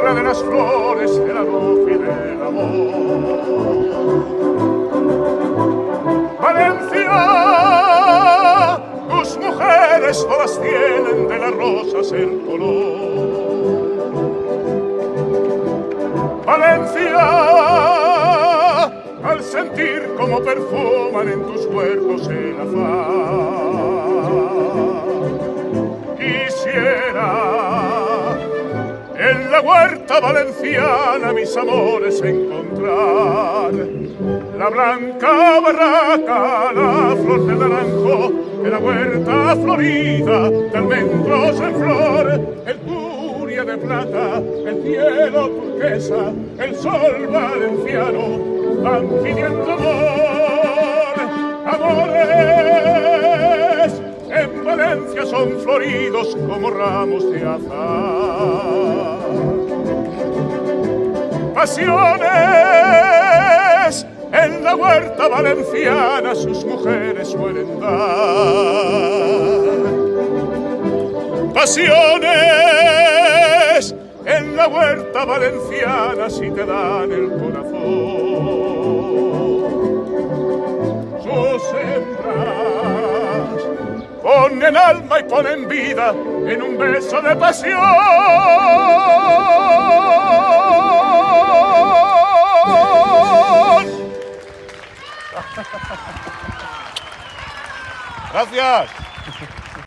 tierra de las flores, de la luz y del amor. Valencia, tus mujeres todas tienen de las rosas el color. Valencia, al sentir cómo perfuman en tus huertos el afán, quisiera en la huerta valenciana mis amores encontrar. La blanca barraca, la flor del naranjo, de la huerta florida, de almendros en flor, el turia de plata, el cielo turquesa, el sol valenciano, van pidiendo amor, amores. En Valencia son floridos como ramos de azahar. Pasiones en la huerta valenciana sus mujeres suelen dar. Pasiones en la huerta valenciana si te dan el corazón. Sus hembras ponen alma y ponen vida en un beso de pasión. Gracias.